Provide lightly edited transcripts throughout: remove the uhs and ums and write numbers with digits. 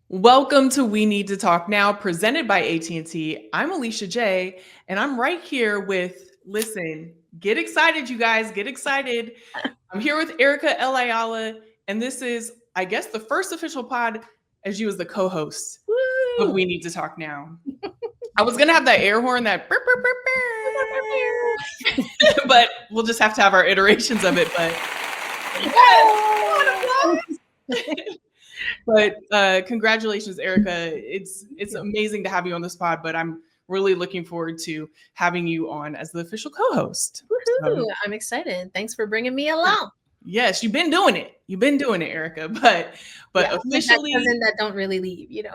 Welcome to We Need to Talk Now, presented by AT&T. I'm Alicia J, and I'm right here with, listen, get excited, you guys, get excited. I'm here with Erica L. Ayala, and this is, I guess, the first official pod as you as the co-host of We Need to Talk Now. I was going to have that air horn, that burp, burp, burp, burp. But we'll just have to have our iterations of it. But But congratulations, Erica. It's amazing to have you on this pod, but I'm really looking forward to having you on as the official co-host. So, I'm excited. Thanks for bringing me along. Yes, you've been doing it. You've been doing it, Erica. But officially, that don't really leave, you know.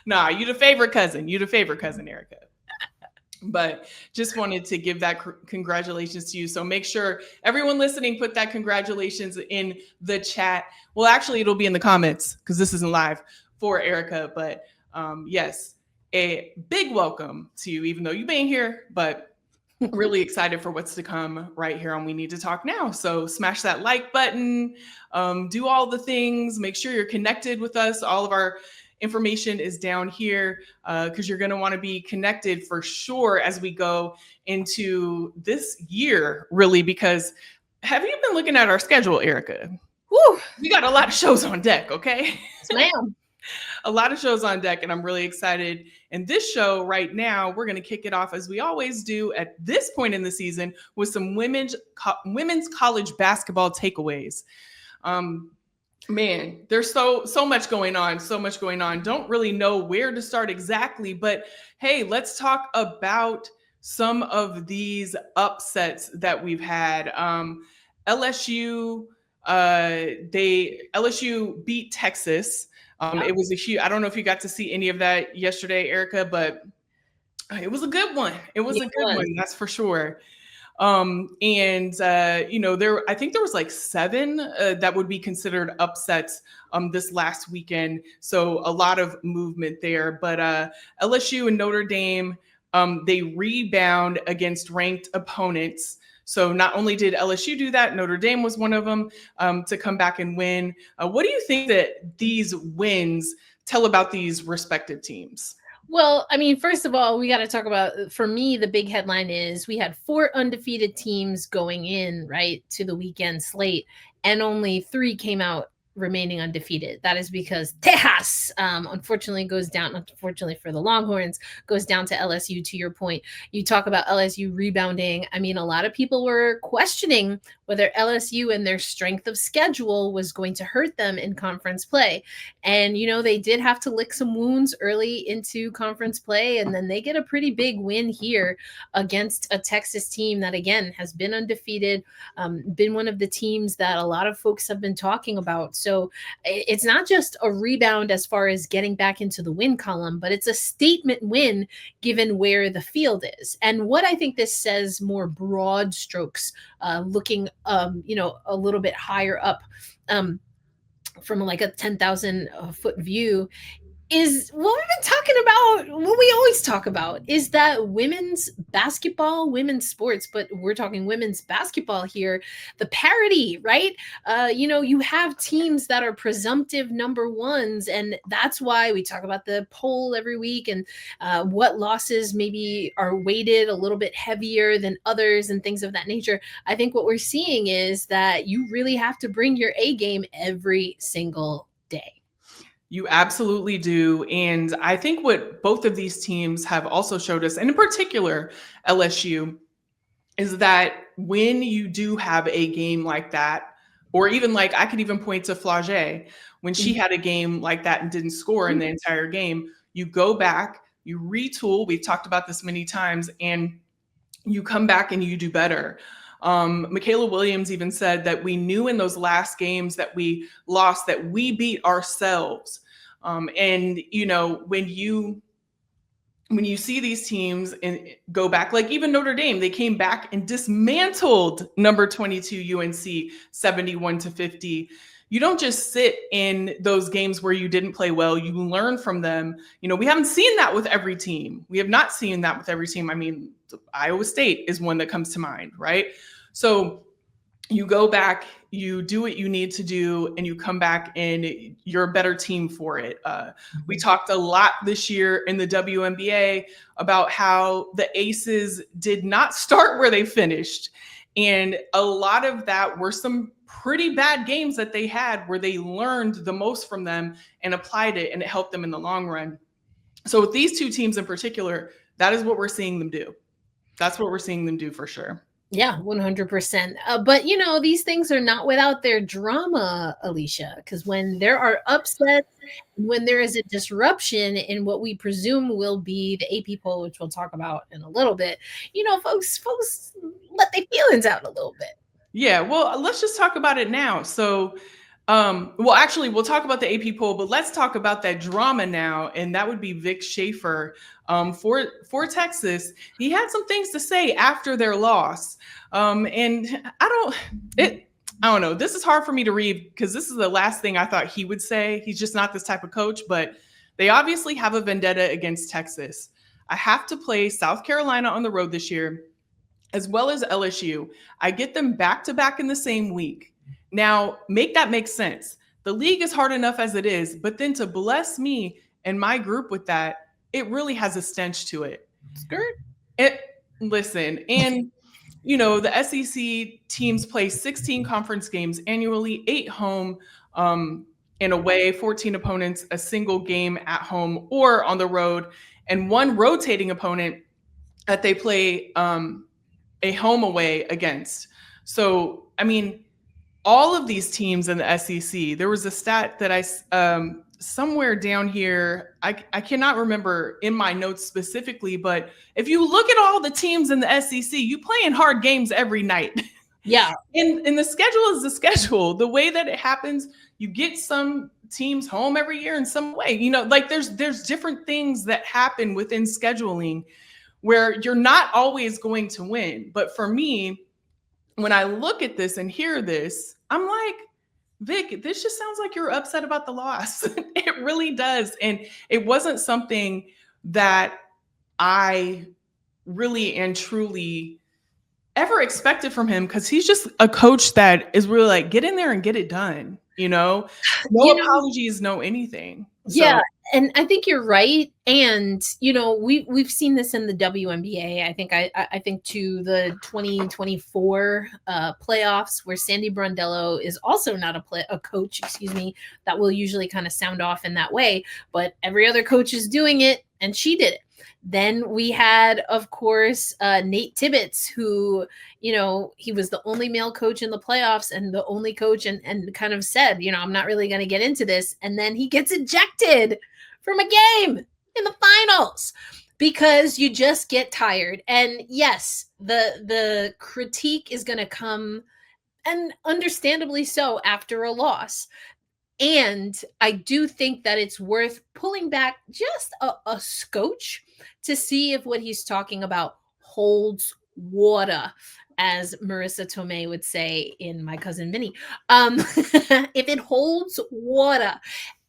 Nah, you the favorite cousin. You the favorite cousin, Erica. But just wanted to give that congratulations to you. So make sure everyone listening put that congratulations in the chat. Well, actually, it'll be in the comments because this isn't live for Erica. But yes, a big welcome to you, even though you've been here, but really excited for what's to come right here on We Need to Talk Now. So smash that like button, do all the things, make sure you're connected with us. All of our information is down here because you're going to want to be connected for sure as we go into this year, really, because have you been looking at our schedule, Erica? Woo. We got a lot of shows on deck, okay? Yes, ma'am. A lot of shows on deck, and I'm really excited. And this show right now, we're going to kick it off as we always do at this point in the season with some women's college basketball takeaways. Man, there's so much going on, Don't really know where to start exactly, but hey, let's talk about some of these upsets that we've had. LSU beat Texas. It was a huge, I don't know if you got to see any of that yesterday, Erica, but it was a good one. It was a good one, that's for sure. I think there was like 7 that would be considered upsets this last weekend. So a lot of movement there. But LSU and Notre Dame, they rebound against ranked opponents. So not only did LSU do that, Notre Dame was one of them to come back and win. What do you think that these wins tell about these respective teams? Well, I mean, first of all, we got to talk about, for me, the big headline is we had 4 undefeated teams going in, right, to the weekend slate, and only 3 came out remaining undefeated. That is because Texas, unfortunately, goes down, unfortunately for the Longhorns, goes down to LSU. To your point, you talk about LSU rebounding. I mean, a lot of people were questioning whether LSU and their strength of schedule was going to hurt them in conference play. And, you know, they did have to lick some wounds early into conference play. And then they get a pretty big win here against a Texas team that, again, has been undefeated, been one of the teams that a lot of folks have been talking about. So it's not just a rebound as far as getting back into the win column, but it's a statement win given where the field is. And what I think this says more broad strokes, looking, a little bit higher up from like a 10,000 foot view, is what we've been talking about, what we always talk about, is that women's basketball, women's sports, but we're talking women's basketball here, the parity, right? You have teams that are presumptive number ones, and that's why we talk about the poll every week and what losses maybe are weighted a little bit heavier than others and things of that nature. I think what we're seeing is that you really have to bring your A game every single day. You absolutely do. And I think what both of these teams have also showed us, and in particular LSU, is that when you do have a game like that, or even like I could even point to Flage, when she had a game like that and didn't score in the entire game, you go back, you retool. We've talked about this many times, and you come back and you do better. Mikayla Williams even said that we knew in those last games that we lost that we beat ourselves. And when you see these teams and go back, like even Notre Dame, they came back and dismantled number 22 UNC 71-50. You don't just sit in those games where you didn't play well. You learn from them. We haven't seen that with every team. We have not seen that with every team. I mean, Iowa State is one that comes to mind, right? So you go back, you do what you need to do, and you come back and you're a better team for it. We talked a lot this year in the WNBA about how the Aces did not start where they finished. And a lot of that were some pretty bad games that they had where they learned the most from them and applied it, and it helped them in the long run. So with these two teams in particular, that is what we're seeing them do. That's what we're seeing them do for sure. Yeah, 100%. But, you know, these things are not without their drama, Alicia, because when there are upsets, when there is a disruption in what we presume will be the AP poll, which we'll talk about in a little bit, you know, folks let their feelings out a little bit. Yeah, well, let's just talk about it now. So, well, actually, we'll talk about the AP poll, but let's talk about that drama now, and that would be Vic Schaefer for Texas. He had some things to say after their loss, and I don't know. This is hard for me to read because this is the last thing I thought he would say. He's just not this type of coach, but they obviously have a vendetta against Texas. I have to play South Carolina on the road this year, as well as LSU. I get them back to back in the same week. Now, make that make sense. The league is hard enough as it is, but then to bless me and my group with that, it really has a stench to it. Skirt. Listen, and you know, the SEC teams play 16 conference games annually, 8 home and away, 14 opponents, a single game at home or on the road, and 1 rotating opponent that they play a home away against. So, I mean, all of these teams in the SEC, there was a stat that I somewhere down here, I cannot remember in my notes specifically, but if you look at all the teams in the SEC, you playing hard games every night. Yeah. And the schedule is the schedule. The way that it happens, you get some teams home every year in some way. You know, like there's different things that happen within scheduling where you're not always going to win. But for me, when I look at this and hear this, I'm like, Vic, this just sounds like you're upset about the loss. It really does. And it wasn't something that I really and truly ever expected from him, because he's just a coach that is really like, get in there and get it done. You know, no apologies, no anything. Yeah. And I think you're right. And, you know, we've seen this in the WNBA. I think to the 2024 playoffs, where Sandy Brondello is also not a coach, that will usually kind of sound off in that way. But every other coach is doing it, and she did it. Then we had, of course, Nate Tibbetts, who, you know, he was the only male coach in the playoffs and the only coach and kind of said, you know, I'm not really going to get into this. And then he gets ejected from a game in the finals because you just get tired. And yes, the critique is going to come, and understandably so, after a loss. And I do think that it's worth pulling back just a scotch to see if what he's talking about holds water, as Marissa Tomei would say in My Cousin Vinny. If it holds water.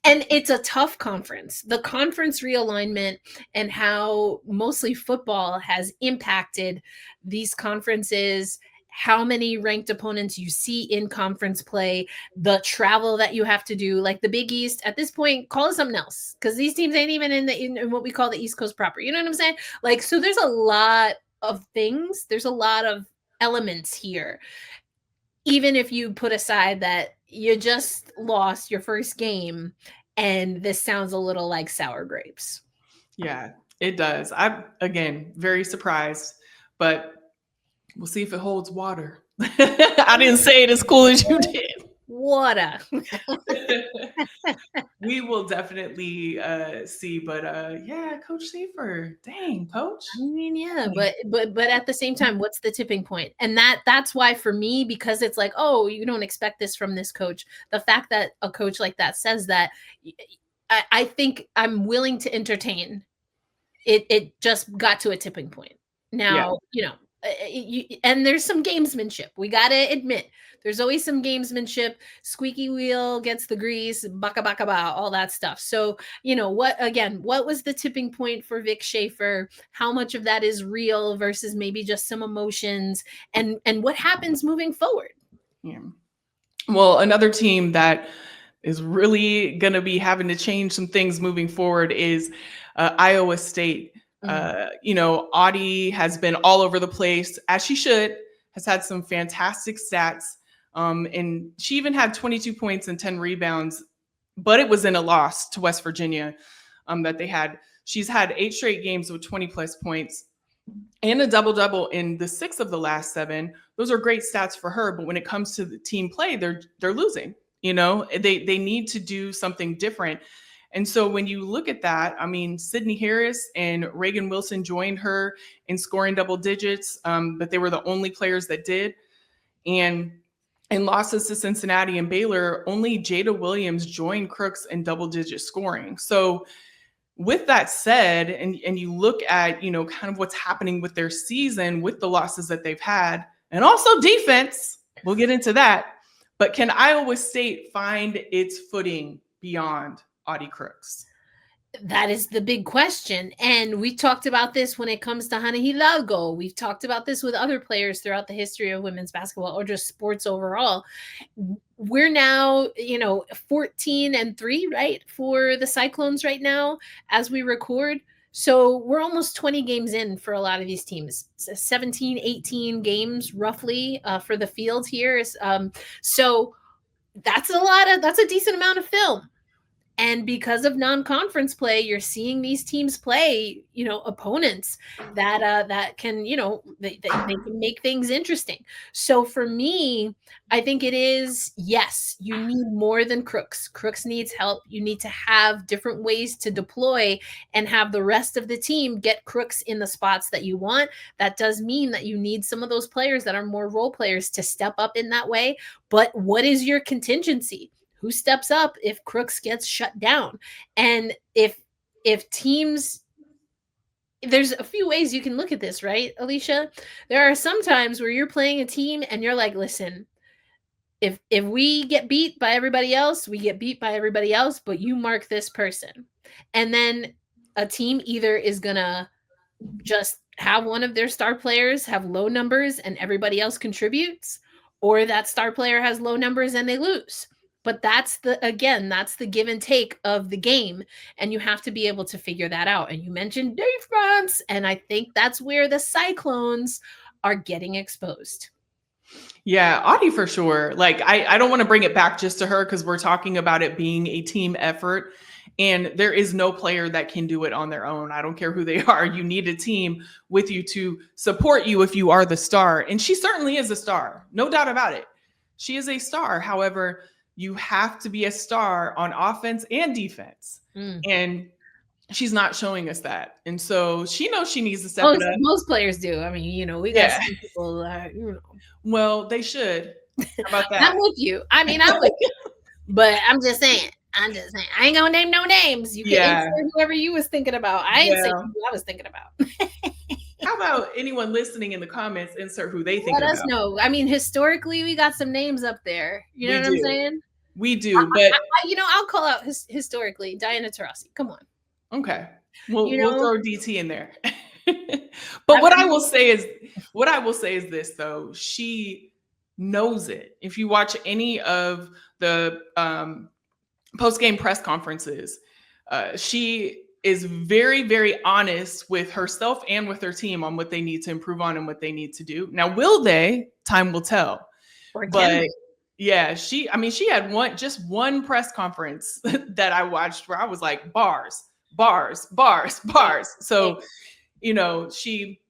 And it's a tough conference. The conference realignment and how mostly football has impacted these conferences, how many ranked opponents you see in conference play, the travel that you have to do, like the Big East at this point, call it something else, because these teams ain't even in what we call the East Coast proper. You know what I'm saying? Like, so there's a lot of things. There's a lot of elements here. Even if you put aside that you just lost your first game, and this sounds a little like sour grapes. Yeah, it does. I'm, again, very surprised, but we'll see if it holds water. I didn't say it as cool as you did. Water. We will definitely see, but yeah, Coach Schaefer, dang, Coach. I mean, yeah, but at the same time, what's the tipping point? And that's why for me, because it's like, oh, you don't expect this from this coach. The fact that a coach like that says that, I think I'm willing to entertain. It just got to a tipping point. Now, you know, and there's some gamesmanship. We got to admit, there's always some gamesmanship. Squeaky wheel gets the grease, baka baka ba, all that stuff. So, you know, what was the tipping point for Vic Schaefer? How much of that is real versus maybe just some emotions, and what happens moving forward? Yeah. Well, another team that is really going to be having to change some things moving forward is Iowa State. Audi has been all over the place, as she should, has had some fantastic stats. And she even had 22 points and 10 rebounds, but it was in a loss to West Virginia that they had. She's had 8 straight games with 20 plus points and a double-double in the 6 of the last 7. Those are great stats for her, but when it comes to the team play, they're losing. They need to do something different. And so when you look at that, I mean, Sydney Harris and Reagan Wilson joined her in scoring double digits, but they were the only players that did. And in losses to Cincinnati and Baylor, only Jada Williams joined Crooks in double-digit scoring. So with that said, and you look at, kind of what's happening with their season, with the losses that they've had, and also defense, we'll get into that. But can Iowa State find its footing beyond Audi Crooks? That is the big question. And we talked about this when it comes to Hannah Hidalgo. We've talked about this with other players throughout the history of women's basketball or just sports overall. We're now, 14-3, right, for the Cyclones right now as we record. So we're almost 20 games in for a lot of these teams, 17, 18 games roughly for the field here. So that's a decent amount of film. And because of non-conference play, you're seeing these teams play, opponents that can, they can make things interesting. So for me, I think it is, yes, you need more than Crooks. Crooks needs help. You need to have different ways to deploy and have the rest of the team get Crooks in the spots that you want. That does mean that you need some of those players that are more role players to step up in that way. But what is your contingency? Who steps up if Crooks gets shut down? And if teams, there's a few ways you can look at this, right, Alicia? There are some times where you're playing a team and you're like, listen, if we get beat by everybody else, we get beat by everybody else, but you mark this person. And then a team either is going to just have one of their star players have low numbers and everybody else contributes, or that star player has low numbers and they lose. But that's the give and take of the game. And you have to be able to figure that out. And you mentioned defense. And I think that's where the Cyclones are getting exposed. Yeah, Audi for sure. Like, I don't want to bring it back just to her because we're talking about it being a team effort. And there is no player that can do it on their own. I don't care who they are. You need a team with you to support you if you are the star. And she certainly is a star. No doubt about it. She is a star. However, you have to be a star on offense and defense. And she's not showing us that. And so she knows she needs to step it up. Most players do. I mean, we got some people, Well, they should. How about that? I'm with you. I'm with you. But I'm just saying. I ain't going to name no names. You can insert whoever you was thinking about. I ain't saying who I was thinking about. How about anyone listening in the comments insert who they think about? Let us know. I mean, historically, we got some names up there. You know what I'm saying? We do, but I'll call out historically Diana Taurasi. Come on. Okay, we'll throw DT in there. But what I will say is this though: she knows it. If you watch any of the post-game press conferences, she is very, very honest with herself and with her team on what they need to improve on and what they need to do. Now, will they? Time will tell. But yeah, she had one press conference that I watched where I was like, bars. So, she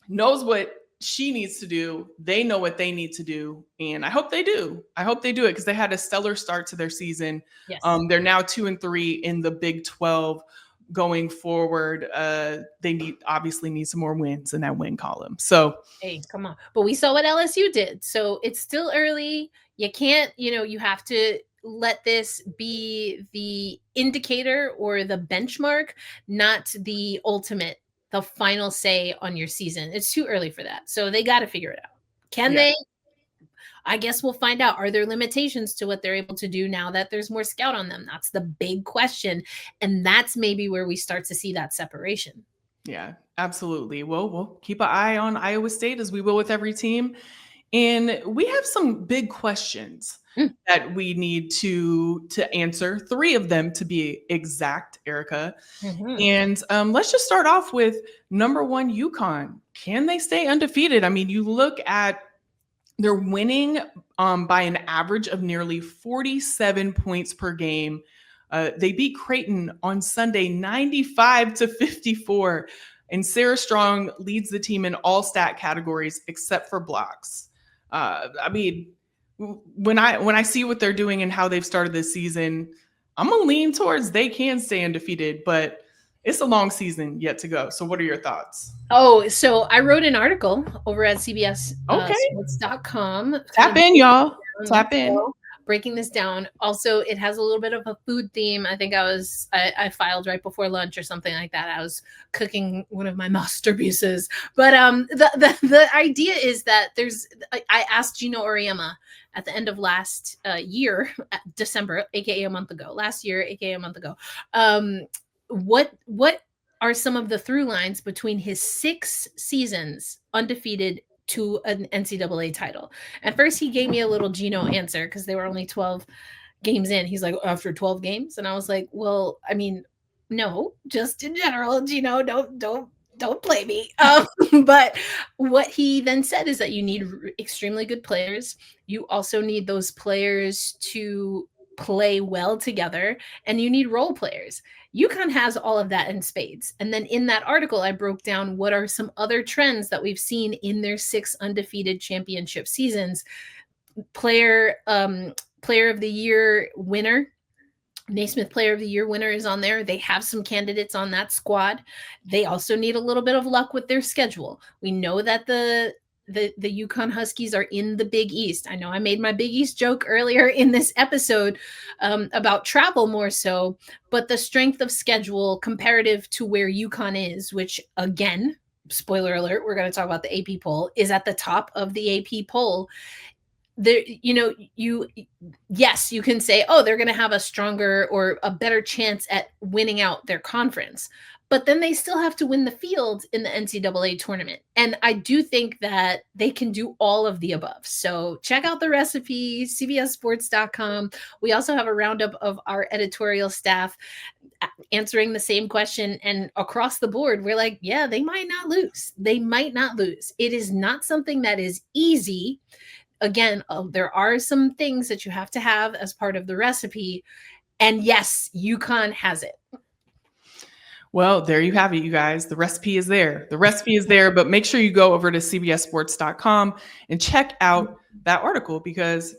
knows what she needs to do. They know what they need to do. And I hope they do. I hope they do it because they had a stellar start to their season. Yes. They're now 2-3 in the Big 12 going forward. They obviously need some more wins in that win column. So, hey, come on. But we saw what LSU did. So it's still early. You can't, you have to let this be the indicator or the benchmark, not the ultimate, the final say on your season. It's too early for that. So they got to figure it out. Can they? I guess we'll find out. Are there limitations to what they're able to do now that there's more scout on them? That's the big question. And that's maybe where we start to see that separation. Yeah, absolutely. Well, we'll keep an eye on Iowa State as we will with every team. And we have some big questions that we need to answer. 3 of them to be exact, Erica. And let's just start off with number 1, UConn. Can they stay undefeated? I mean, you look at they're winning by an average of nearly 47 points per game. They beat Creighton on Sunday 95-54. And Sarah Strong leads the team in all stat categories except for blocks. I mean, when I see what they're doing and how they've started this season, I'm gonna lean towards they can stay undefeated, but it's a long season yet to go. So what are your thoughts? Oh, so I wrote an article over at CBS Okay. sports.com. Tap in, y'all. Tap in. Breaking this down. Also, it has a little bit of a food theme. I think I filed right before lunch or something like that. I was cooking one of my masterpieces. But the idea is that I asked Gino Oriema at the end of last year, December, aka a month ago, last year, aka a month ago, what are some of the through lines between his 6 seasons undefeated to an NCAA title. And first he gave me a little Gino answer because they were only 12 games in. He's like, after 12 games? And I was like, well, I mean, no, just in general, Gino, don't play me. But what he then said is that you need extremely good players. You also need those players to play well together, and you need role players. UConn has all of that in spades. And then in that article, I broke down what are some other trends that we've seen in their 6 undefeated championship seasons. Player of the year winner, Naismith Player of the Year winner is on there. They have some candidates on that squad. They also need a little bit of luck with their schedule. We know that the UConn Huskies are in the Big East. I know I made my Big East joke earlier in this episode about travel more so, but the strength of schedule comparative to where UConn is, which again, spoiler alert, we're going to talk about the AP poll, is at the top of the AP poll. There, yes, you can say, oh, they're going to have a stronger or a better chance at winning out their conference. But then they still have to win the field in the NCAA tournament. And I do think that they can do all of the above. So check out the recipe, cbssports.com. We also have a roundup of our editorial staff answering the same question. And across the board, we're like, yeah, they might not lose. They might not lose. It is not something that is easy. Again, there are some things that you have to have as part of the recipe. And yes, UConn has it. Well, there you have it, you guys. The recipe is there. The recipe is there, but make sure you go over to cbssports.com and check out that article because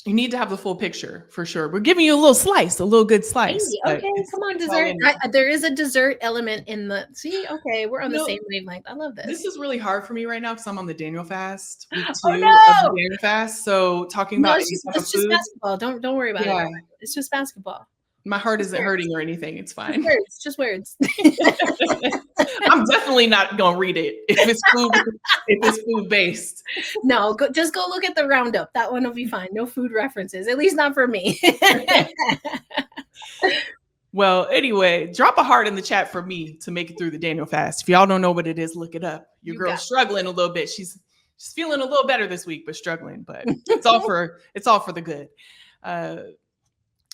you need to have the full picture for sure. We're giving you a little slice, a little good slice. Okay, come on, dessert. There is a dessert element in the, see, okay, we're on the same wavelength. I love this. This is really hard for me right now because I'm on the Daniel fast, week 2 of the Daniel fast. So talking about it's just basketball. Don't worry about it. It's just basketball. My heart isn't hurting or anything. It's fine. It's just words. I'm definitely not gonna read it if it's food based. No, just go look at the roundup. That one will be fine. No food references, at least not for me. Well, anyway, drop a heart in the chat for me to make it through the Daniel fast. If y'all don't know what it is, look it up. Your girl's struggling a little bit. She's feeling a little better this week, but struggling. But it's all for the good.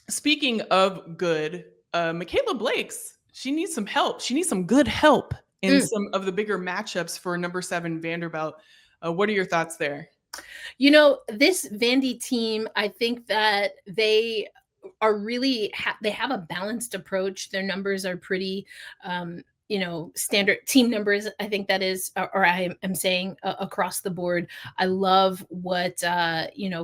Speaking of good, Mikayla Blakes, she needs some help. She needs some good help in some of the bigger matchups for number 7 Vanderbilt. What are your thoughts there? This Vandy team, I think that they are really, they have a balanced approach. Their numbers are pretty, standard team numbers. I think that is, or I am saying across the board. I love what,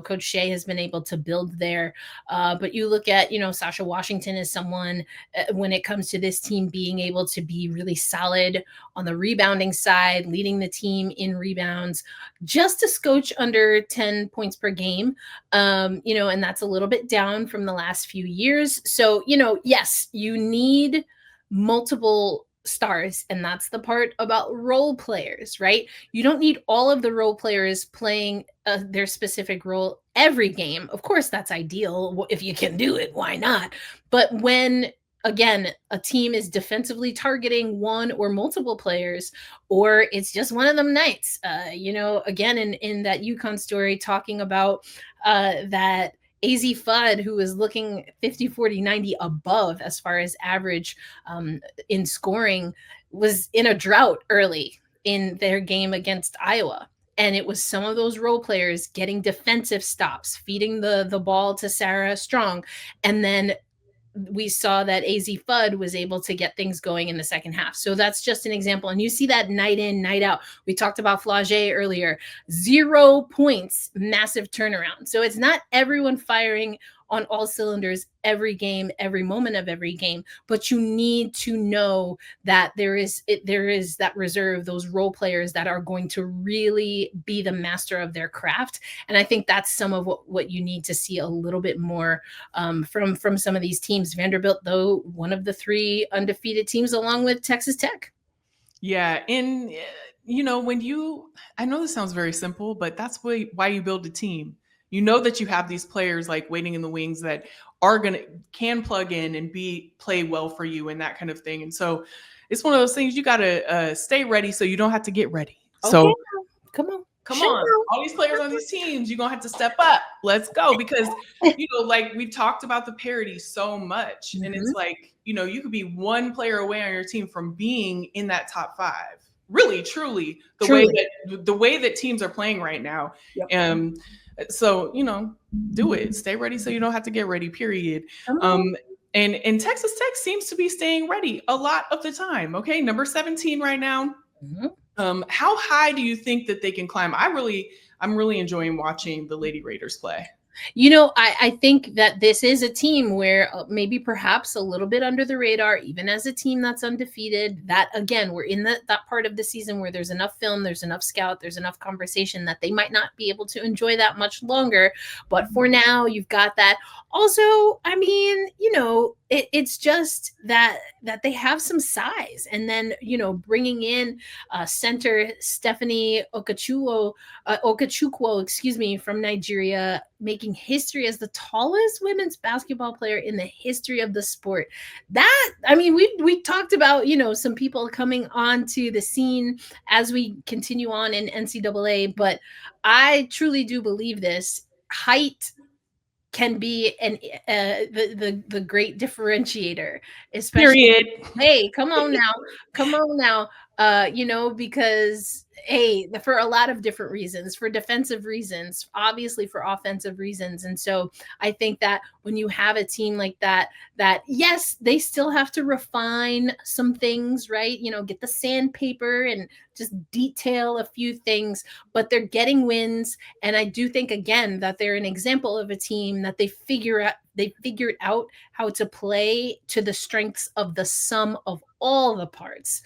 Coach Shea has been able to build there. But you look at, Sasha Washington is someone when it comes to this team being able to be really solid on the rebounding side, leading the team in rebounds, just a scotch under 10 points per game. And that's a little bit down from the last few years. So, yes, you need multiple stars, and that's the part about role players, right? You don't need all of the role players playing their specific role every game. Of course, that's ideal. If you can do it, why not? But when again, a team is defensively targeting one or multiple players, or it's just one of them nights. Again, in that UConn story, talking about that AZ Fudd, who is looking 50, 40, 90 above as far as average in scoring, was in a drought early in their game against Iowa. And it was some of those role players getting defensive stops, feeding the ball to Sarah Strong, and then we saw that AZ Fudd was able to get things going in the second half. So that's just an example. And you see that night in, night out. We talked about Flau'jae earlier. 0 points, massive turnaround. So it's not everyone firing on all cylinders every game, every moment of every game, but you need to know that there is that reserve, those role players that are going to really be the master of their craft. And I think that's some of what you need to see a little bit more from some of these teams. Vanderbilt, though, one of the 3 undefeated teams along with Texas Tech. Yeah. And, I know this sounds very simple, but that's why you build a team. You know that you have these players like waiting in the wings that can plug in and play well for you and that kind of thing. And so it's one of those things you got to stay ready so you don't have to get ready. Okay, so come on. All these players on these teams, you're going to have to step up. Let's go. Because, like we've talked about the parity so much. And it's like, you could be one player away on your team from being in that top 5. Really, truly, the way that teams are playing right now. Yep. So, do it. Stay ready so you don't have to get ready, period. And Texas Tech seems to be staying ready a lot of the time. Okay, number 17 right now. How high do you think that they can climb? I'm really enjoying watching the Lady Raiders play. I think that this is a team where maybe perhaps a little bit under the radar, even as a team that's undefeated, that again, we're in that part of the season where there's enough film, there's enough scout, there's enough conversation that they might not be able to enjoy that much longer. But for now, you've got that. Also, I mean, it's just that they have some size, and then bringing in center Stephanie Okechukwu, from Nigeria, making history as the tallest women's basketball player in the history of the sport. We talked about some people coming onto the scene as we continue on in NCAA, but I truly do believe this. Height can be the great differentiator, especially. Period. Hey, come on now. Because for a lot of different reasons, for defensive reasons, obviously for offensive reasons. And so I think that when you have a team like that yes, they still have to refine some things, right? Get the sandpaper and just detail a few things, but they're getting wins. And I do think, again, that they're an example of a team that they figured out how to play to the strengths of the sum of all the parts,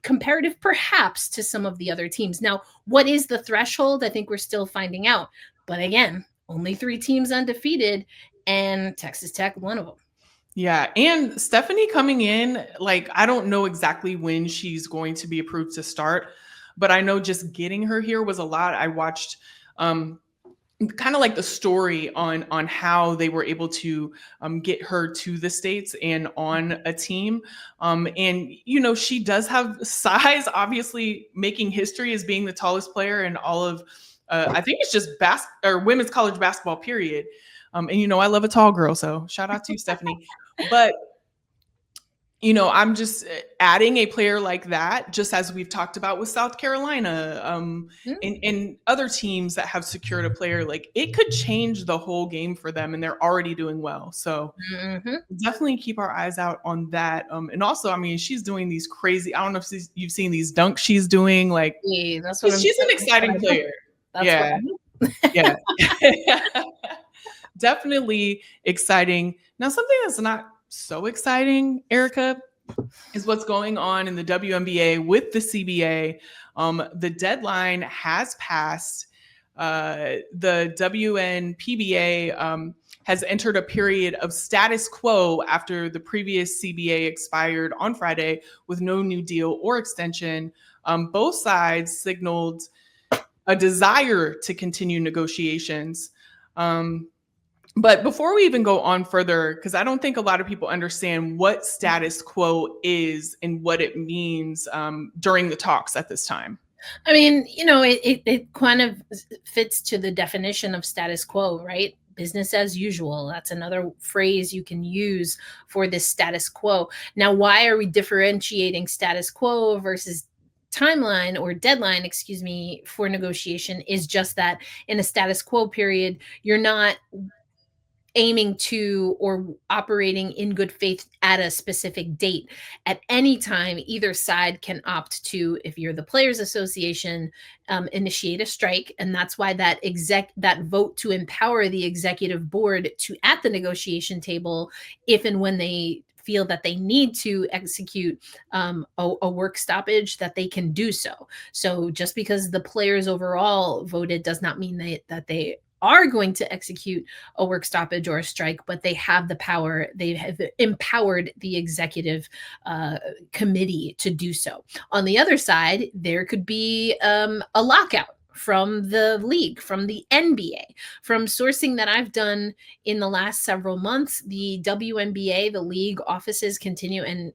comparative perhaps to some of the other teams. Now, what is the threshold? I think we're still finding out. But again, only 3 teams undefeated, and Texas Tech, one of them. Yeah. And Stephanie coming in, like, I don't know exactly when she's going to be approved to start, but I know just getting her here was a lot. I watched kind of like the story on how they were able to get her to the States and on a team. And, she does have size, obviously making history as being the tallest player in all of, I think it's just women's college basketball, period. And, I love a tall girl, so shout out to you, Stephanie. But, I'm just adding a player like that, just as we've talked about with South Carolina and other teams that have secured a player, like it could change the whole game for them, and they're already doing well. So definitely keep our eyes out on that. And also, she's doing these crazy, I don't know if you've seen these dunks she's doing. Like, that's what she's an exciting player. Yeah. Definitely exciting. Now, something that's not so exciting, Erica, is what's going on in the WNBA with the CBA. The deadline has passed. The WNPBA has entered a period of status quo after the previous CBA expired on Friday with no new deal or extension. Both sides signaled a desire to continue negotiations. But before we even go on further, because I don't think a lot of people understand what status quo is and what it means during the talks at this time. I mean, you know, it kind of fits to the definition of status quo, right? Business as usual. That's another phrase you can use for this status quo. Now, why are we differentiating status quo versus timeline or deadline, excuse me, for negotiation? Is just that in a status quo period, you're not aiming to or operating in good faith at a specific date. At any time, either side can opt to, if you're the Players Association, initiate a strike, and that's why that vote to empower the executive board to at the negotiation table, if and when they feel that they need to execute a work stoppage, that they can do so. So just because the players overall voted does not mean that they are going to execute a work stoppage or a strike, but they have the power. They have empowered the executive committee to do so. On the other side, there could be a lockout from the league, from the NBA, from sourcing that I've done in the last several months. The WNBA, the league offices continue, and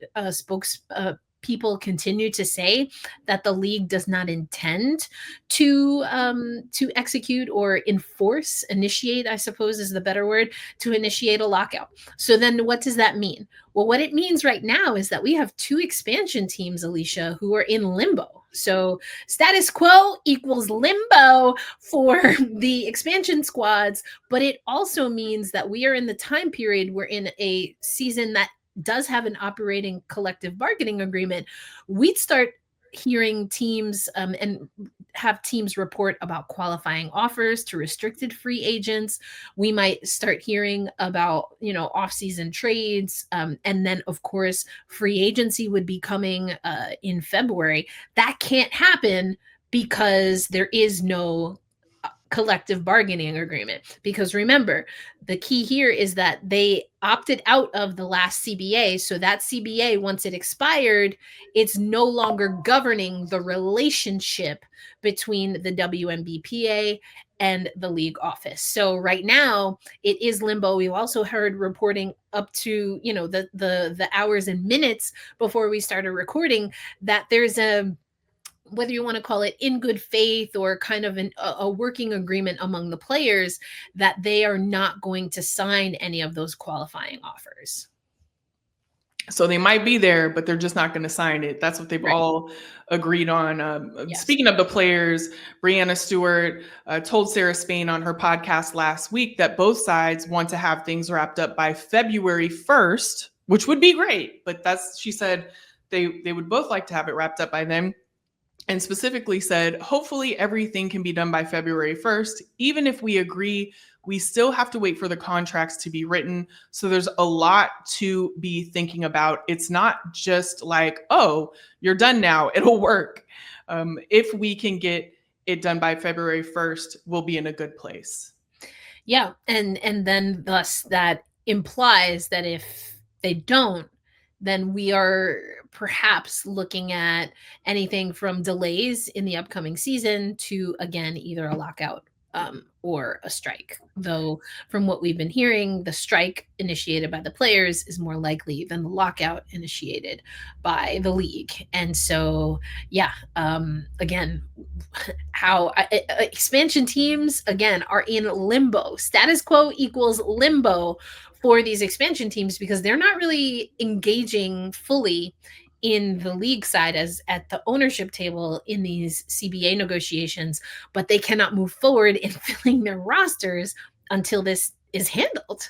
people continue to say that the league does not intend to execute or initiate, I suppose is the better word, to initiate a lockout. So then what does that mean? Well, what it means right now is that we have 2 expansion teams, Alicia, who are in limbo. So status quo equals limbo for the expansion squads, but it also means that we are in the time period, we're in a season that does have an operating collective bargaining agreement. We'd start hearing teams and have teams report about qualifying offers to restricted free agents. We might start hearing about, off-season trades. And then, of course, free agency would be coming in February. That can't happen because there is no collective bargaining agreement. Because remember, the key here is that they opted out of the last CBA. So that CBA, once it expired, it's no longer governing the relationship between the WNBPA and the league office. So right now it is limbo. We've also heard reporting up to, the hours and minutes before we started recording that there's whether you want to call it in good faith or kind of a working agreement among the players, that they are not going to sign any of those qualifying offers. So they might be there, but they're just not going to sign it. That's what they've all agreed on. Yes. Speaking of the players, Breanna Stewart told Sarah Spain on her podcast last week that both sides want to have things wrapped up by February 1st, which would be great. But she said they would both like to have it wrapped up by then. And specifically said, hopefully everything can be done by February 1st. Even if we agree, we still have to wait for the contracts to be written. So there's a lot to be thinking about. It's not just like, oh, you're done now, it'll work. If we can get it done by February 1st, we'll be in a good place. Yeah. And then thus that implies that if they don't, then we are perhaps looking at anything from delays in the upcoming season to, again, either a lockout or a strike. Though from what we've been hearing, the strike initiated by the players is more likely than the lockout initiated by the league. And so, again, how expansion teams, again, are in limbo. Status quo equals limbo for these expansion teams because they're not really engaging fully in the league side as at the ownership table in these CBA negotiations, but they cannot move forward in filling their rosters until this is handled.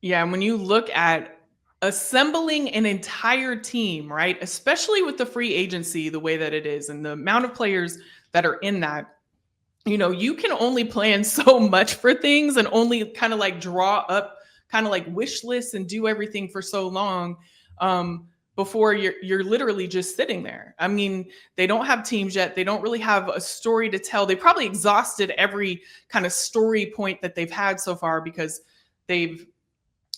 Yeah, and when you look at assembling an entire team, right, especially with the free agency the way that it is and the amount of players that are in that, you can only plan so much for things and only kind of like draw up kind of like wish lists and do everything for so long before you're literally just sitting there. I mean, they don't have teams yet. They don't really have a story to tell. They probably exhausted every kind of story point that they've had so far because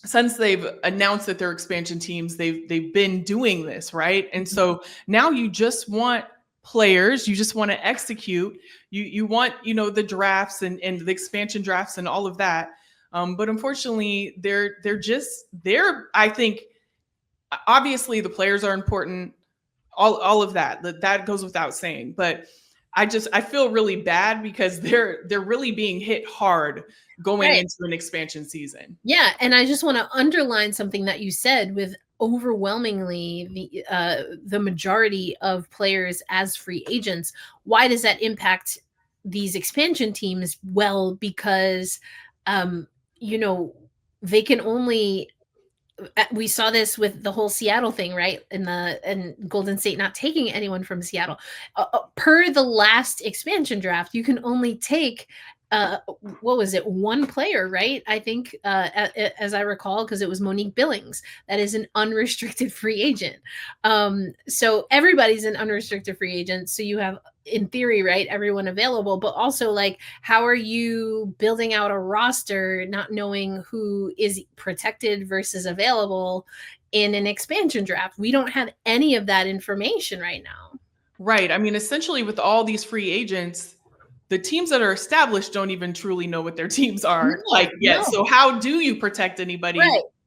since they've announced that they're expansion teams, they've been doing this, right? And so now you just want players, you just want to execute. You want, the drafts and the expansion drafts and all of that. But unfortunately, they're. I think obviously the players are important. All of that goes without saying. But I feel really bad because they're really being hit hard going into an expansion season. Yeah, and I just want to underline something that you said with overwhelmingly the majority of players as free agents. Why does that impact these expansion teams? Well, because they can only we saw this with the whole Seattle thing, right? And Golden State not taking anyone from Seattle. Per the last expansion draft, you can only take what was it, one player, right? I think as I recall, because it was Monique Billings, that is an unrestricted free agent. So everybody's an unrestricted free agent, so you have, in theory, right, everyone available. But also, like, how are you building out a roster not knowing who is protected versus available in an expansion draft? We don't have any of that information right now. Right. I mean, essentially with all these free agents, the teams that are established don't even truly know what their teams are yet. So how do you protect anybody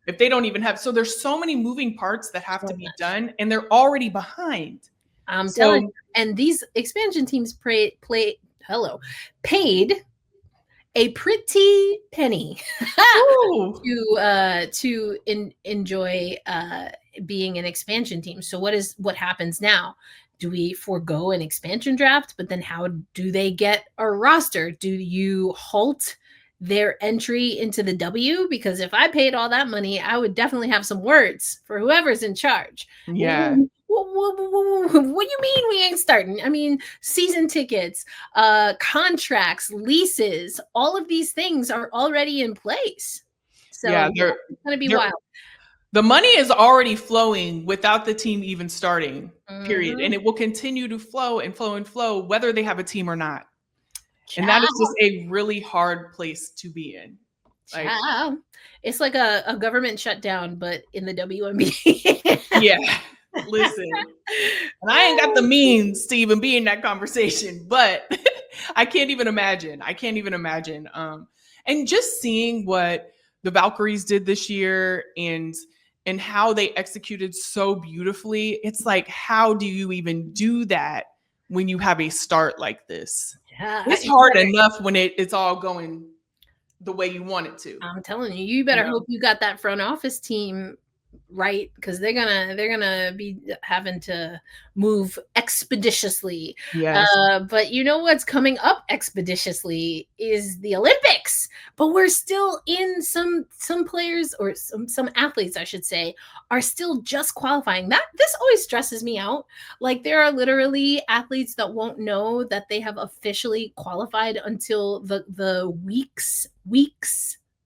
if they don't even have? So there's so many moving parts that have to be done, and they're already behind. I'm telling you. And these expansion teams paid a pretty penny to enjoy being an expansion team. So what happens now? Do we forego an expansion draft? But then how do they get a roster? Do you halt their entry into the W? Because if I paid all that money, I would definitely have some words for whoever's in charge. Yeah. What do you mean we ain't starting? I mean, season tickets, contracts, leases, all of these things are already in place. So yeah, it's going to be wild. The money is already flowing without the team even starting, period. And it will continue to flow and flow and flow, whether they have a team or not. And that is just a really hard place to be in. It's like a government shutdown, but in the WNBA. Yeah. Listen, and I ain't got the means to even be in that conversation, but I can't even imagine. And just seeing what the Valkyries did this year and how they executed so beautifully, it's like, how do you even do that when you have a start like this? It's hard enough when it's all going the way you want it to. I'm telling you, you better hope you got that front office team right, because they're gonna be having to move expeditiously. But you know what's coming up expeditiously is the Olympics. But we're still in some players, or some athletes, I should say, are still just qualifying. This always stresses me out. Like, there are literally athletes that won't know that they have officially qualified until the weeks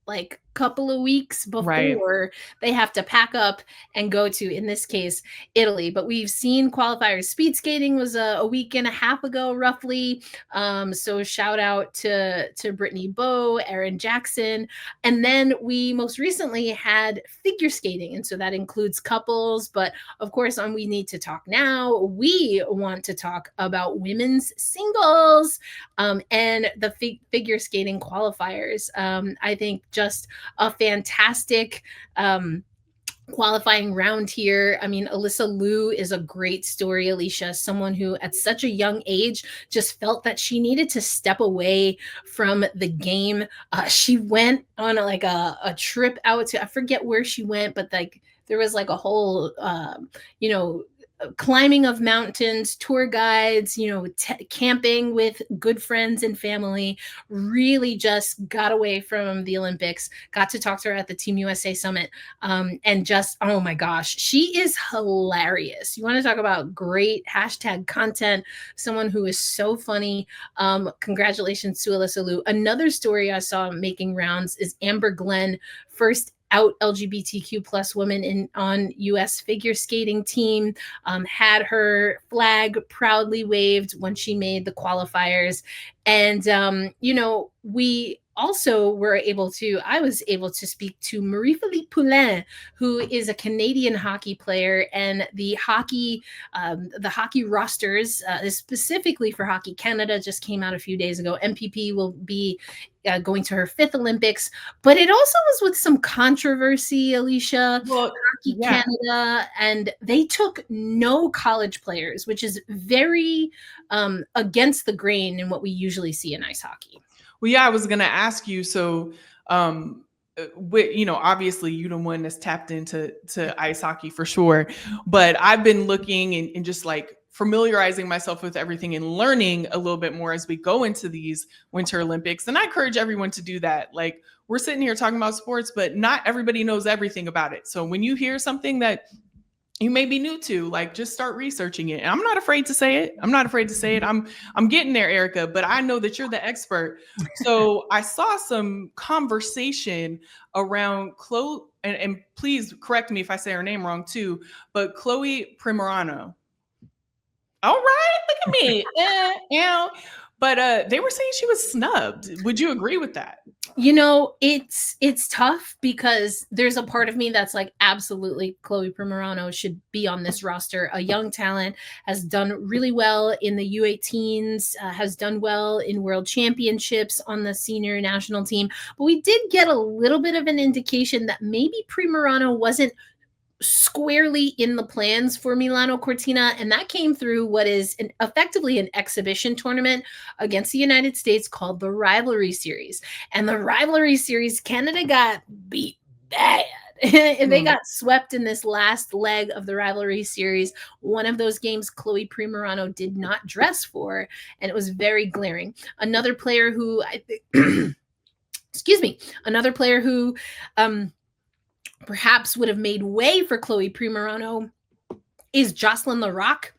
like couple of weeks before they have to pack up and go to, in this case, Italy. But we've seen qualifiers. Speed skating was a week and a half ago, roughly. So shout out to Brittany Bowe, Erin Jackson. And then we most recently had figure skating. And so that includes couples. But of course, on We Need to Talk Now, we want to talk about women's singles and the figure skating qualifiers. I think just a fantastic qualifying round here. I mean, Alyssa Liu is a great story, Alicia, someone who at such a young age just felt that she needed to step away from the game. She went on a trip out to, I forget where she went, but like there was like a whole, climbing of mountains, tour guides, camping with good friends and family, really just got away from the Olympics, got to talk to her at the Team USA Summit. And just, oh my gosh, she is hilarious. You want to talk about great hashtag content, someone who is so funny. Congratulations to Alyssa Liu. Another story I saw making rounds is Amber Glenn, first out LGBTQ plus woman on U.S. figure skating team, had her flag proudly waved when she made the qualifiers. And, we also I was able to speak to Marie-Philippe Poulin, who is a Canadian hockey player, and the hockey rosters, specifically for Hockey Canada, just came out a few days ago. MPP will be going to her 5th Olympics, but it also was with some controversy, Alicia. Well, Hockey yeah. Canada, and they took no college players, which is very against the grain in what we usually see in ice hockey. Well, yeah, I was going to ask you. So, obviously you the one that's tapped into ice hockey for sure. But I've been looking and just like familiarizing myself with everything and learning a little bit more as we go into these Winter Olympics. And I encourage everyone to do that. Like, we're sitting here talking about sports, but not everybody knows everything about it. So when you hear something that you may be new to, like, just start researching it. And I'm not afraid to say it. I'm getting there, Erica, but I know that you're the expert. So I saw some conversation around Chloe, and please correct me if I say her name wrong too, but Chloe Primerano. All right, look at me. But they were saying she was snubbed. Would you agree with that? It's tough because there's a part of me that's like, absolutely, Chloe Primerano should be on this roster. A young talent, has done really well in the U18s, has done well in world championships on the senior national team. But we did get a little bit of an indication that maybe Primerano wasn't squarely in the plans for Milano Cortina, and that came through what is effectively an exhibition tournament against the United States called the Rivalry Series. And the Rivalry Series, Canada got beat bad. And they got swept in this last leg of the Rivalry Series. One of those games Chloe Primerano did not dress for, and it was very glaring. Another player who perhaps would have made way for Chloe Primerano is Jocelyn Larocque,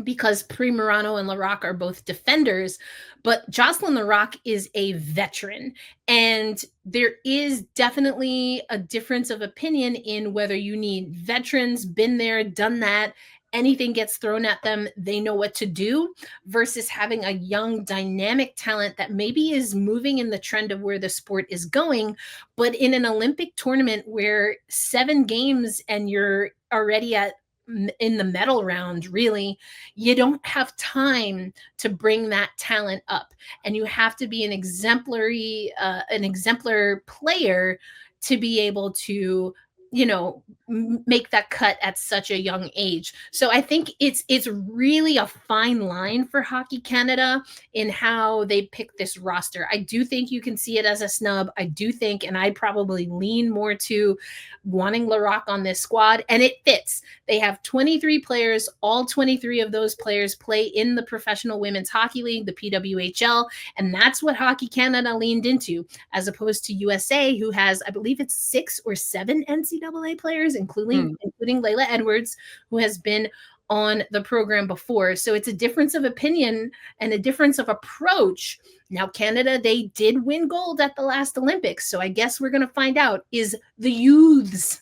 because Primerano and Larocque are both defenders, but Jocelyn Larocque is a veteran. And there is definitely a difference of opinion in whether you need veterans, been there, done that, anything gets thrown at them, they know what to do, versus having a young dynamic talent that maybe is moving in the trend of where the sport is going. But in an Olympic tournament where 7 games and you're already in the medal round, really, you don't have time to bring that talent up, and you have to be an exemplar player to be able to make that cut at such a young age. So I think it's really a fine line for Hockey Canada in how they pick this roster. I do think you can see it as a snub. I do think, and I probably lean more to wanting Larocque on this squad, and it fits. They have 23 players. All 23 of those players play in the Professional Women's Hockey League, the PWHL, and that's what Hockey Canada leaned into, as opposed to USA, who has, I believe it's 6 or 7 NCAA players, including Layla Edwards, who has been on the program before. So it's a difference of opinion and a difference of approach. Now, Canada, they did win gold at the last Olympics. So I guess we're going to find out, is the youths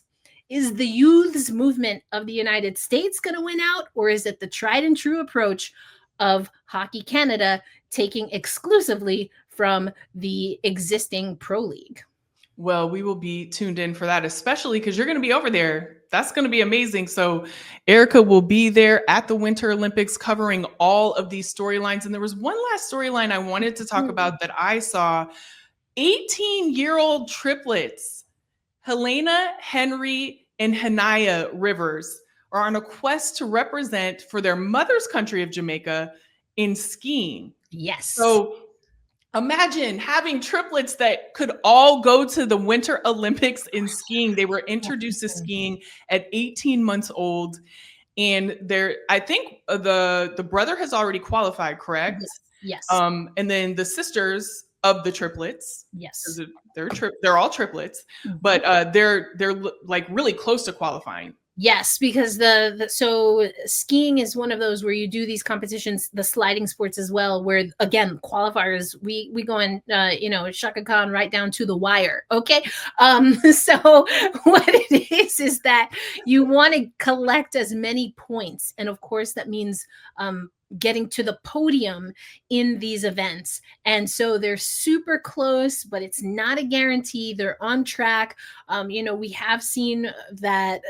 movement of the United States going to win out, or is it the tried and true approach of Hockey Canada taking exclusively from the existing pro league? Well, we will be tuned in for that, especially because you're going to be over there. That's going to be amazing. So Erica will be there at the Winter Olympics covering all of these storylines. And there was one last storyline I wanted to talk about that I saw. 18-year-old triplets, Helena, Henry, and Hanaya Rivers, are on a quest to represent for their mother's country of Jamaica in skiing. Yes. So imagine having triplets that could all go to the Winter Olympics in skiing. They were introduced to skiing at 18 months old. And I think the brother has already qualified, correct? Yes. And then the sisters of the triplets. Yes. They're all triplets, but they're like really close to qualifying. Yes, because so skiing is one of those where you do these competitions, the sliding sports as well, where again, qualifiers, we go in, Shaka Khan right down to the wire. Okay. So what it is that you want to collect as many points. And of course that means, getting to the podium in these events. And so they're super close, but it's not a guarantee. They're on track. We have seen that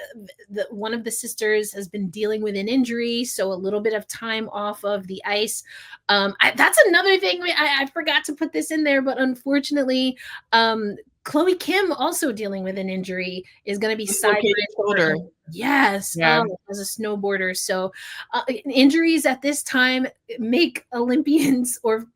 one of the sisters has been dealing with an injury, so a little bit of time off of the ice. That's another thing. I forgot to put this in there, but unfortunately, Chloe Kim, also dealing with an injury, is going to be sidelined. Yes, yeah. As a snowboarder. So injuries at this time make Olympians or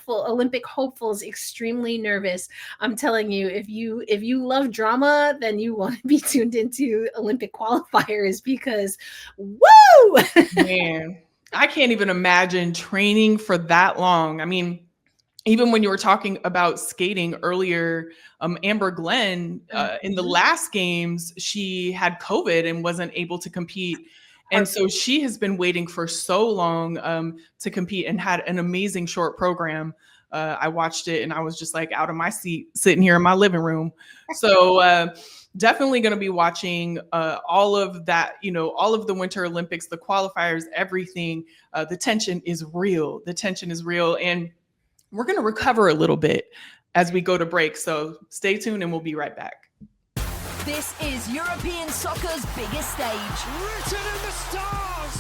Olympic hopefuls extremely nervous. I'm telling you, if you love drama, then you want to be tuned into Olympic qualifiers, because woo! Man, I can't even imagine training for that long. I mean, even when you were talking about skating earlier, Amber Glenn, in the last games, she had COVID and wasn't able to compete. And so she has been waiting for so long to compete, and had an amazing short program. I watched it and I was just like out of my seat, sitting here in my living room. So definitely going to be watching all of that, all of the Winter Olympics, the qualifiers, everything. The tension is real. And we're going to recover a little bit as we go to break. So stay tuned and we'll be right back. This is European soccer's biggest stage. Written in the stars.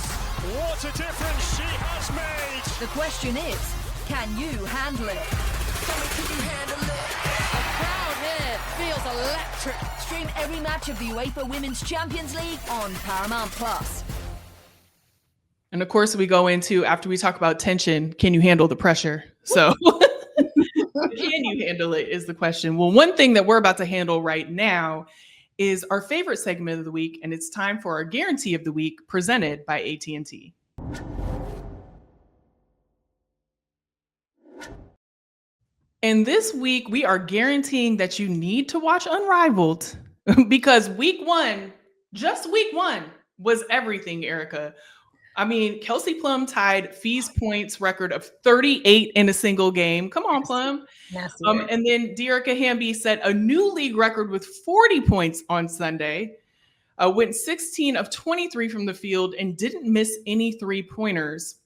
What a difference she has made. The question is, can you handle it? Can you handle it? A crowd here feels electric. Stream every match of the UEFA Women's Champions League on Paramount Plus. And of course, we go into, after we talk about tension, can you handle the pressure? So can you handle it is the question. Well, one thing that we're about to handle right now is our favorite segment of the week, and it's time for our guarantee of the week, presented by AT&T. And this week, we are guaranteeing that you need to watch Unrivaled, because just week one was everything, Erica. I mean, Kelsey Plum tied Fee's points record of 38 in a single game. Come on, Plum. And then Dearica Hamby set a new league record with 40 points on Sunday, went 16 of 23 from the field, and didn't miss any three-pointers.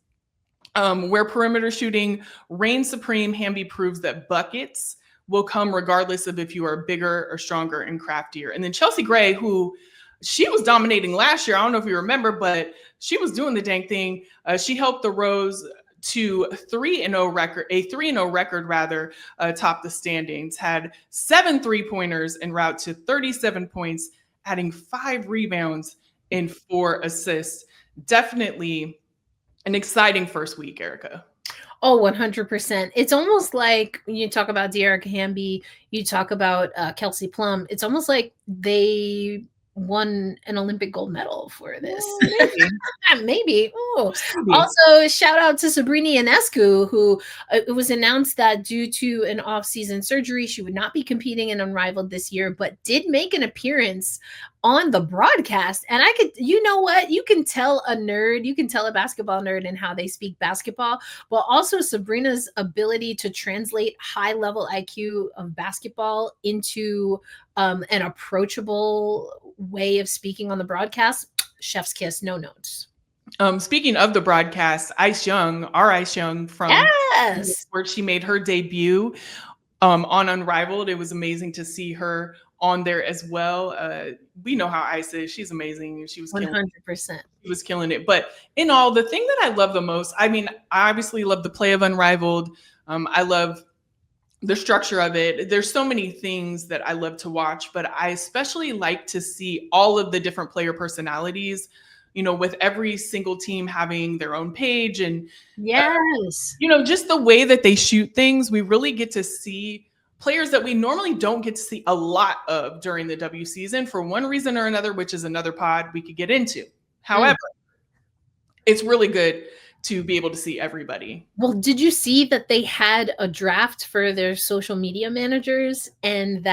Where perimeter shooting reigns supreme, Hamby proves that buckets will come regardless of if you are bigger or stronger and craftier. And then Chelsea Gray, who she was dominating last year. I don't know if you remember, but she was doing the dang thing. She helped the Rose to a 3-0 record, top the standings, had 7 3-pointers en route to 37 points, adding 5 rebounds and 4 assists. Definitely an exciting first week, Erica. Oh, 100%. It's almost like you talk about Dearica Hamby, you talk about Kelsey Plum. It's almost like they won an Olympic gold medal for this. Maybe. Oh. Also, shout out to Sabrina Ionescu, who it was announced that due to an off-season surgery, she would not be competing in Unrivaled this year, but did make an appearance on the broadcast. And you know what? You can tell a nerd, you can tell a basketball nerd in how they speak basketball, but also Sabrina's ability to translate high-level IQ of basketball into an approachable way of speaking on the broadcast. Chef's kiss, no notes. Speaking of the broadcast, Ice Young from where she made her debut on Unrivaled. It was amazing to see her on there as well. We know how Ice is. She's amazing. She was 100%. She was killing it. But in all, the thing that I love the most, I mean, I obviously love the play of Unrivaled. I love the structure of it. There's so many things that I love to watch, but I especially like to see all of the different player personalities, with every single team having their own page. And just the way that they shoot things, we really get to see players that we normally don't get to see a lot of during the W season for one reason or another, which is another pod we could get into. However, it's really good to be able to see everybody. Well, did you see that they had a draft for their social media managers, and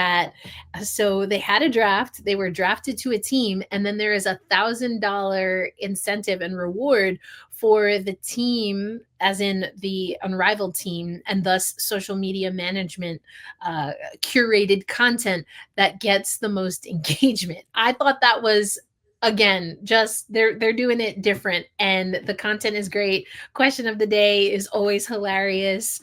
so they had a draft, they were drafted to a team, and then there is $1,000 incentive and reward for the team, as in the Unrivaled team, and thus social media management, curated content that gets the most engagement. I thought that was again, just they're doing it different, and the content is great. Question of the day is always hilarious.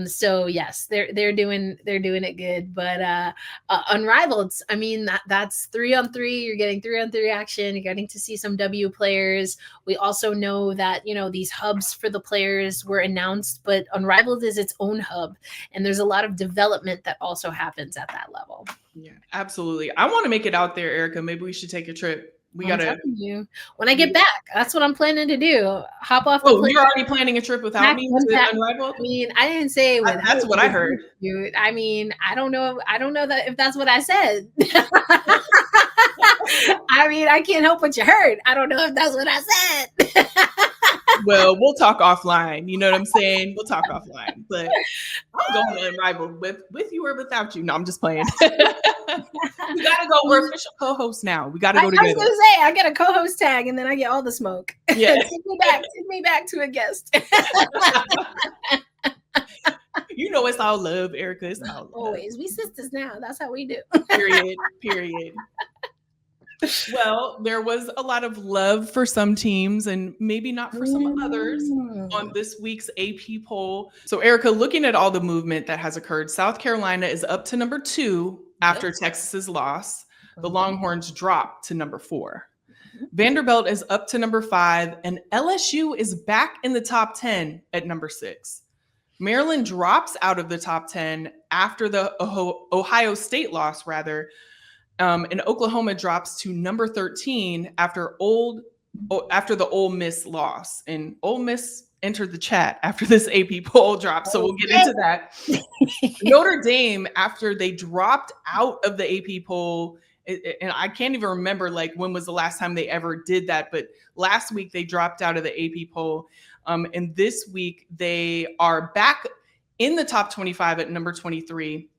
So yes, they're doing it good. But Unrivaled, I mean, that's 3-on-3. You're getting 3-on-3 action. You're getting to see some W players. We also know that these hubs for the players were announced, but Unrivaled is its own hub, and there's a lot of development that also happens at that level. Yeah, absolutely. I want to make it out there, Erica. Maybe we should take a trip. We got to. When I get back, that's what I'm planning to do. Hop off. Oh, you're already planning a trip without me to Unrivaled? I mean, I didn't say it. That's what I heard. Dude, I mean, I don't know that if that's what I said. I mean, I can't help what you heard. I don't know if that's what I said. Well, we'll talk offline. You know what I'm saying? We'll talk offline. But I'm going to Unrivaled with you or without you. No, I'm just playing. We got to go. We're official co-hosts now. We got to go together. I was going to say, I get a co-host tag and then I get all the smoke. Yeah. Take me back to a guest. It's all love, Erica. It's all love. Always. We sisters now. That's how we do. Period. Well, there was a lot of love for some teams and maybe not for some others on this week's AP poll. So, Erica, looking at all the movement that has occurred, South Carolina is up to number 2 after Texas's loss. The Longhorns dropped to number 4. Vanderbilt is up to number 5, and LSU is back in the top 10 at number 6. Maryland drops out of the top 10 after the Ohio State loss, and Oklahoma drops to number 13 after the Ole Miss loss. And Ole Miss entered the chat after this AP poll drop, so we'll get into that. Notre Dame, after they dropped out of the AP poll, and I can't even remember when was the last time they ever did that, but last week they dropped out of the AP poll. And this week they are back in the top 25 at number 23.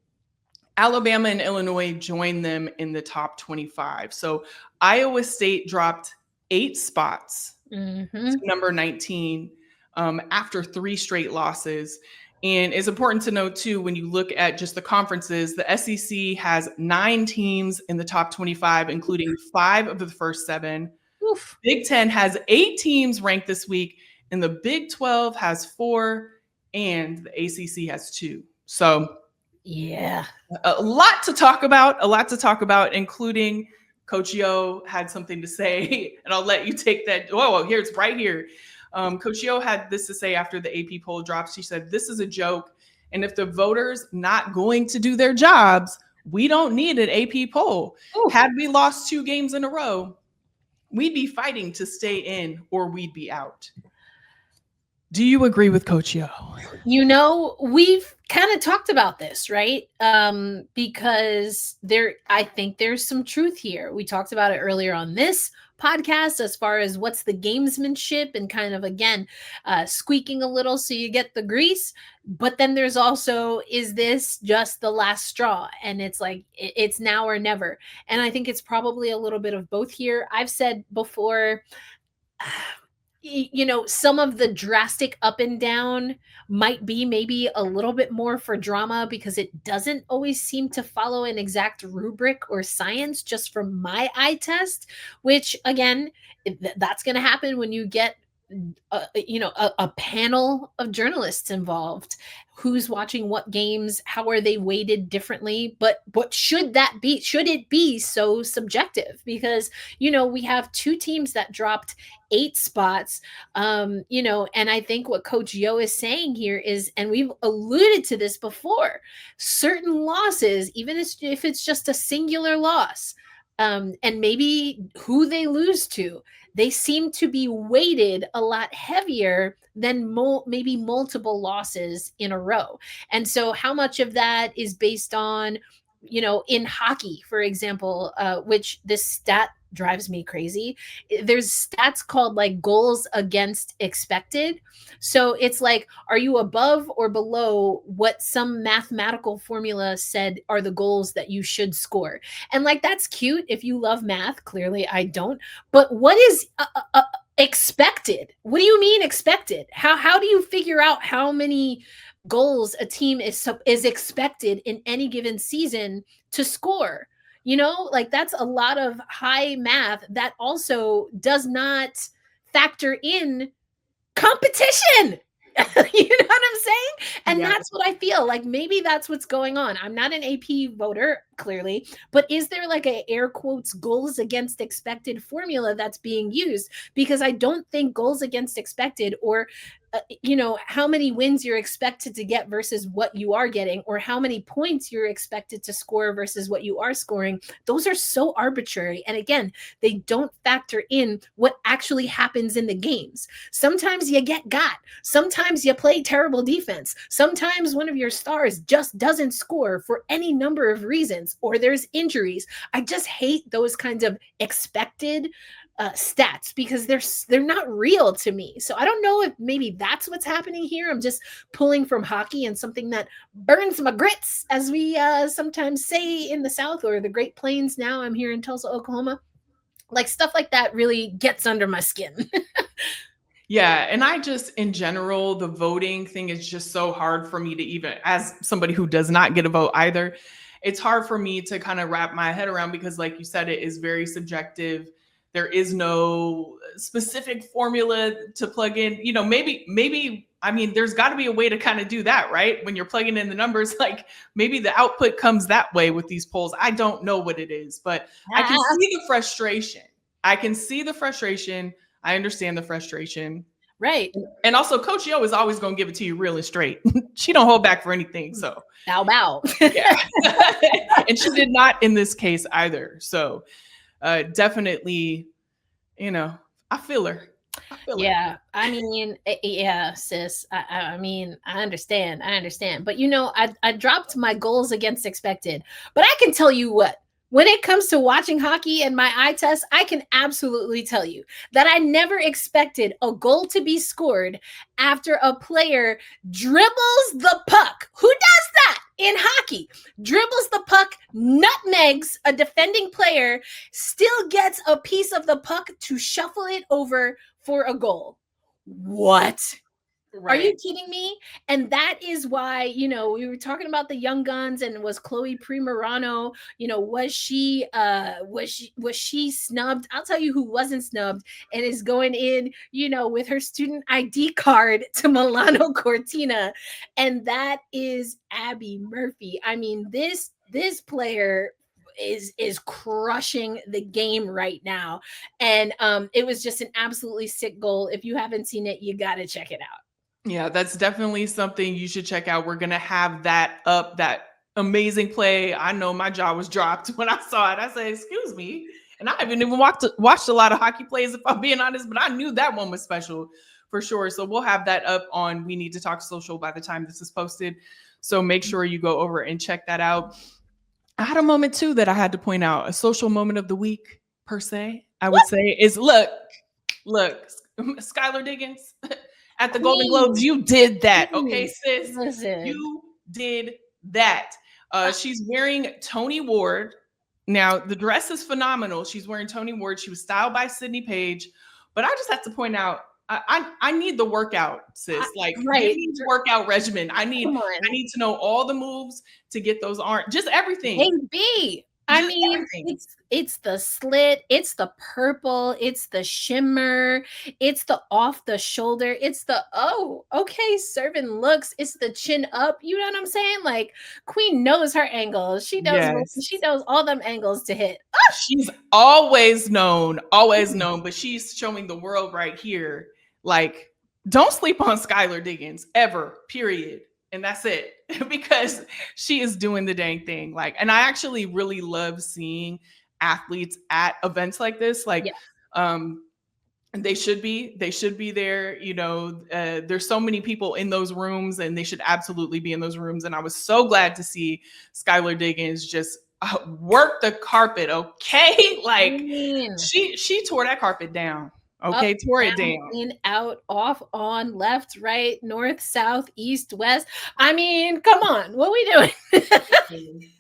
Alabama and Illinois joined them in the top 25. So Iowa State dropped 8 spots to number 19 after 3 straight losses. And it's important to note, too, when you look at just the conferences, the SEC has 9 teams in the top 25, including 5 of the first 7. Oof. Big Ten has 8 teams ranked this week, and the Big 12 has 4, and the ACC has 2. So yeah, a lot to talk about, including Coach Yo had something to say, and I'll let you take that. Oh, here it's right here. Coach Yo had this to say after the AP poll drops. She said, "This is a joke, and if the voters not going to do their jobs, we don't need an AP poll. Ooh. Had we lost 2 games in a row, we'd be fighting to stay in or we'd be out." Do you agree with Coach Yo? We've kind of talked about this, right? Because I think there's some truth here. We talked about it earlier on this podcast as far as what's the gamesmanship and kind of, again, squeaking a little so you get the grease. But then there's also, is this just the last straw? And it's it's now or never. And I think it's probably a little bit of both here. I've said before, some of the drastic up and down might be maybe a little bit more for drama because it doesn't always seem to follow an exact rubric or science just from my eye test, which again, that's going to happen when you get a panel of journalists involved. Who's watching what games? How are they weighted differently? But what should that be? Should it be so subjective? Because, we have 2 teams that dropped 8 spots, and I think what Coach Yo is saying here is, and we've alluded to this before, certain losses, even if it's just a singular loss, and maybe who they lose to, they seem to be weighted a lot heavier than maybe multiple losses in a row. And so how much of that is based on, in hockey, for example, which this stat drives me crazy. There's stats called goals against expected. So it's are you above or below what some mathematical formula said are the goals that you should score? And that's cute if you love math. Clearly I don't. But what is expected? What do you mean expected? How do you figure out how many goals a team is expected in any given season to score? You know, like that's a lot of high math that also does not factor in competition. You know what I'm saying? And Yeah. that's what I feel like. Maybe that's what's going on. I'm not an AP voter, clearly, but is there like a air quotes goals against expected formula that's being used? Because I don't think goals against expected or you know, how many wins you're expected to get versus what you are getting, or how many points you're expected to score versus what you are scoring. Those are so arbitrary. And again, they don't factor in what actually happens in the games. Sometimes you get got. Sometimes you play terrible defense. Sometimes one of your stars just doesn't score for any number of reasons, or there's injuries. I just hate those kinds of expected stats because they're not real to me. So I don't know if maybe that's what's happening here. I'm just pulling from hockey and something that burns my grits, as we sometimes say in the South, or the Great Plains. Now I'm here in Tulsa, Oklahoma. Like stuff like that really gets under my skin. Yeah. And I just, in general, the voting thing is just so hard for me to even, as somebody who does not get a vote either, it's hard for me to kind of wrap my head around because, like you said, it is very subjective. There is no specific formula to plug in. You know, maybe, I mean, there's got to be a way to kind of do that, right? When you're plugging in the numbers, like maybe the output comes that way with these polls. I don't know what it is, but I can see the frustration. I understand the frustration. Right. And also Coach Yo is always going to give it to you real and straight. She don't hold back for anything. So bow. Yeah. And she did not in this case either. So definitely, you know, I feel her. Yeah, I mean, yeah, sis. I mean, I understand. But you know, I dropped my goals against expected. But I can tell you what, when it comes to watching hockey and my eye test, I can absolutely tell you that I never expected a goal to be scored after a player dribbles the puck. Who does that in hockey? Dribbles the puck, nutmegs a defending player, still gets a piece of the puck to shuffle it over for a goal. What? Right. Are you kidding me? And that is why, you know, we were talking about the young guns, and was Chloe Primerano, you know, was she snubbed? I'll tell you who wasn't snubbed and is going in, you know, with her student ID card to Milano Cortina, and that is Abby Murphy. I mean, this player is crushing the game right now. And it was just an absolutely sick goal. If you haven't seen it, you got to check it out. Yeah, that's definitely something you should check out. We're going to have that up, that amazing play. I know my jaw was dropped when I saw it. I said, excuse me. And I haven't even watched a lot of hockey plays, if I'm being honest, but I knew that one was special for sure. So we'll have that up on We Need to Talk Social by the time this is posted. So make sure you go over and check that out. I had a moment too that I had to point out, a social moment of the week per se, I would say, is look, Skylar Diggins. At the Golden Globes, you did that. Okay, sis. Listen. You did that. She's wearing Tony Ward. Now, the dress is phenomenal. She's wearing Tony Ward. She was styled by Sydney Page. But I just have to point out, I need the workout, sis. Like, right. Give me the workout regimen. I need to know all the moves to get those arms, just everything. AB. I mean, it's the slit, it's the purple, it's the shimmer, it's the off the shoulder, it's the serving looks, it's the chin up. You know what I'm saying? Like, Queen knows her angles. She knows she knows all them angles to hit. She's always known, but she's showing the world right here. Like, don't sleep on Skylar Diggins ever, period. And that's it, because she is doing the dang thing. Like, and I actually really love seeing athletes at events like this. Like, they should be there. You know, there's so many people in those rooms, and they should absolutely be in those rooms. And I was so glad to see Skylar Diggins just work the carpet. Okay. Like, she tore that carpet down. Okay, up, tore down, it down. In, out, off, on, left, right, north, south, east, west. I mean, come on, what are we doing?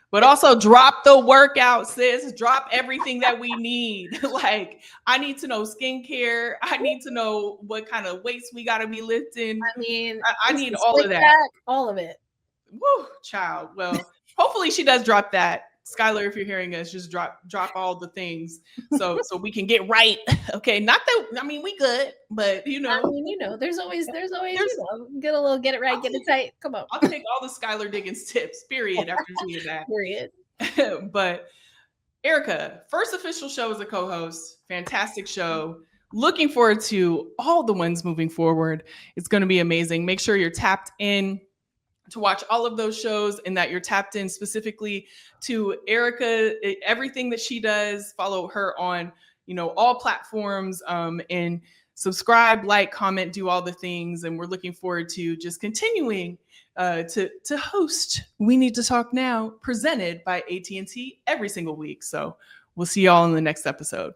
But also drop the workout, sis. Drop everything that we need. Like, I need to know skincare. I need to know what kind of weights we got to be lifting. I mean, I need all of that. All of it. Woo, child. Well, hopefully she does drop that. Skylar, if you're hearing us, just drop all the things so we can get right. Okay, not that I mean we good, but there's always get it right, get it tight. Come on. I'll take all the Skylar Diggins tips. Period. After seeing that. Period. But Erica, first official show as a co-host, fantastic show. Looking forward to all the ones moving forward. It's going to be amazing. Make sure you're tapped in to watch all of those shows and that you're tapped in specifically to Erica, everything that she does. Follow her on, all platforms, and subscribe, like, comment, do all the things. And we're looking forward to just continuing to host We Need to Talk Now, presented by AT&T every single week. So we'll see y'all in the next episode.